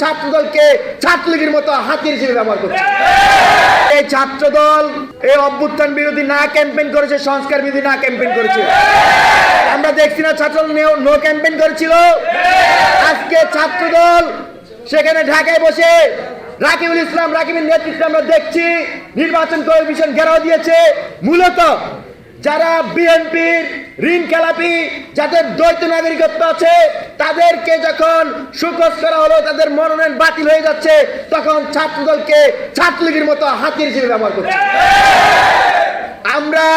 ছাত্রদলকে ছাত্রলীগের মতো হাতিয়ার হিসেবে ব্যবহার করছে। এই ছাত্রদল এই অভ্যুত্থান বিরোধী না ক্যাম্পেইন করেছে, সংস্কার বিরোধী না ক্যাম্পেইন করেছে। আমরা দেখছি না ছাত্রদল নো ক্যাম্পেইন করেছিল। আজকে ছাত্রদল সেখানে ঢাকায় বসে রাকিবুল ইসলাম রাকিবের নেতৃত্বে আমরা দেখছি নির্বাচন কমিশন ঘেরাও দিয়েছে। মূলত যারা বিএনপির ঋণ খেলাপি, যাদের দ্বৈত নাগরিকত্ব আছে, তাদেরকে যখন সুখোজ করা হলো, তাদের মনোনয়ন বাতিল হয়ে যাচ্ছে, তখন ছাত্রদলকে ছাত্রলীগের মতো হাতিয়ার হিসেবে ব্যবহার করছে। আমরা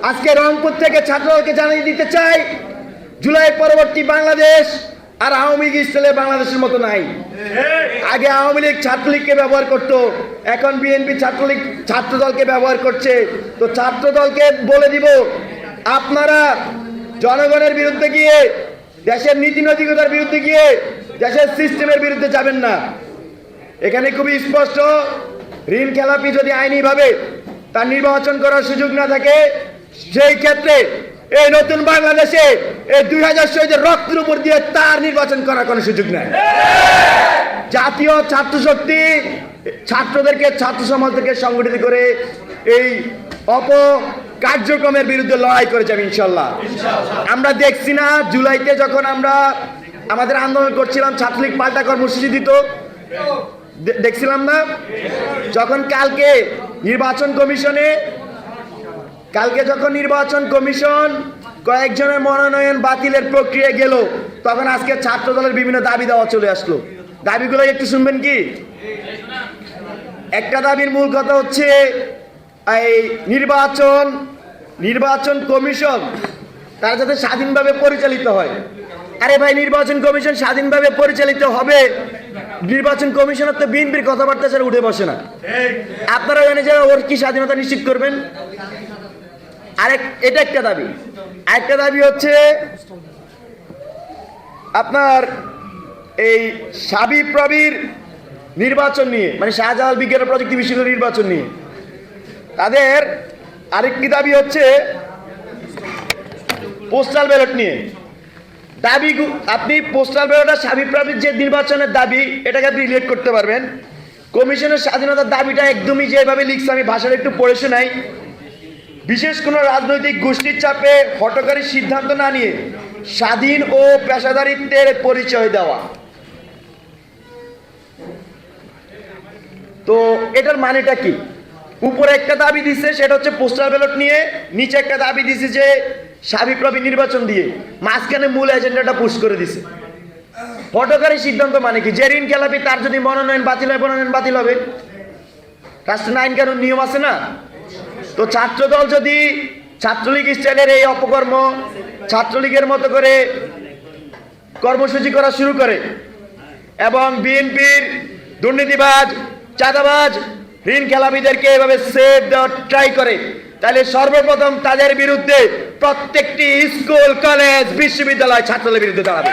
আজকে রংপুর থেকে ছাত্রদলকে জানিয়ে দিতে চাই, জুলাই পরবর্তী বাংলাদেশ আর আওয়ামী লীগ স্টাইলে বাংলাদেশের মতো নাই। আগে আওয়ামী লীগ ছাত্রলীগকে ব্যবহার করত, এখন বিএনপি ছাত্রলীগ ছাত্রদলকে ব্যবহার করছে। তো ছাত্রদলকে বলে দিব, আপনারা জনগণের বিরুদ্ধে গিয়ে, দেশের নীতি নৈতিকতার বিরুদ্ধে গিয়ে, দেশের সিস্টেমের বিরুদ্ধে যাবেন না। এখানে খুবই স্পষ্ট, ঋণ খেলাপি যদি আইনিভাবে তার নির্বাচন করার সুযোগ না থাকে, সেই ক্ষেত্রে এই নতুন বাংলাদেশে এই 2000 শহীদের রক্তের উপর দিয়ে তার নির্বাচন করার কোনো সুযোগ নেই। জাতীয় ছাত্র শক্তি ছাত্রদেরকে, ছাত্র সমাজদেরকে সংগঠিত করে এই অপকার্যক্রমের বিরুদ্ধে লড়াই করে যাবে ইনশাল্লাহ। আমরা দেখছি না জুলাইতে যখন আমরা আমাদের আন্দোলন করছিলাম, ছাত্রলীগ পাল্টা কর্মসূচি দিত, দেখছিলাম না? যখন কালকে যখন নির্বাচন কমিশন কয়েকজনের মনোনয়ন বাতিলের প্রক্রিয়া গেল, তখন আজকে ছাত্র দলের বিভিন্ন দাবি দেওয়া চলে আসলো। দাবিগুলো একটু শুনবেন কি? একটা দাবির মূল কথা হচ্ছে এই নির্বাচন কমিশন তারা যাতে স্বাধীনভাবে পরিচালিত হয়। আরে ভাই, নির্বাচন কমিশন স্বাধীনভাবে পরিচালিত হবে, নির্বাচন কমিশনের তো বিএনপির কথাবার্তা ছাড়া উঠে বসে না। আপনারা জানেন যে ওর কি স্বাধীনতা নিশ্চিত করবেন? এটা একটা দাবি। আরেকটা দাবি হচ্ছে আপনার এই শাবিপ্রবির নির্বাচন নিয়ে, মানে শাহজালাল বিজ্ঞান ও প্রযুক্তি বিশ্ববিদ্যালয়ের নির্বাচন নিয়ে তাদের আরেকটি দাবি হচ্ছে পোস্টাল ব্যালট নিয়ে দাবি। আপনি পোস্টাল ব্যালট আর শাবিপ্রবির যে নির্বাচনের দাবি, এটাকে আপনি রিলেট করতে পারবেন। কমিশনের স্বাধীনতার দাবিটা একদমই যেভাবে লিখছে, আমি ভাষাটা একটু পড়ে শোনাই। বিশেষ কোনো রাজনৈতিক গোষ্ঠীর চাপে হঠকারী সিদ্ধান্ত না নিয়ে স্বাধীন ও পেশাদারিত্বের পরিচয় দেওয়া। তো এটার মানেটা কি? উপরে একটা দাবি দিচ্ছে, সেটা হচ্ছে পোস্টাল ব্যালট নিয়ে, নিচে একটা দাবি দিচ্ছে যে শাবিপ্রবি নির্বাচন দিয়ে, মাঝখানে মূল এজেন্ডাটা পুশ করে দিছে। হঠকারী সিদ্ধান্ত মানে কি? যে ঋণ খেলাপি তার যদি মনোনয়ন বাতিল হয়, মনোনয়ন বাতিল হবে। রাষ্ট্রের আইন কানুন নিয়ম আছে না? তো ছাত্রদল যদি ছাত্রলীগ স্টাইলের এই অপকর্ম ছাত্রলীগের মতো করে কর্মসূচি করা শুরু করে এবং বিএনপির দুর্নীতিবাজ, চাঁদাবাজ, ঋণ খেলাপিদেরকে এভাবে সেভ দেওয়ার ট্রাই করে, তাহলে সর্বপ্রথম তাদের বিরুদ্ধে প্রত্যেকটি স্কুল, কলেজ, বিশ্ববিদ্যালয় ছাত্রলীগের বিরুদ্ধে দাঁড়াবে।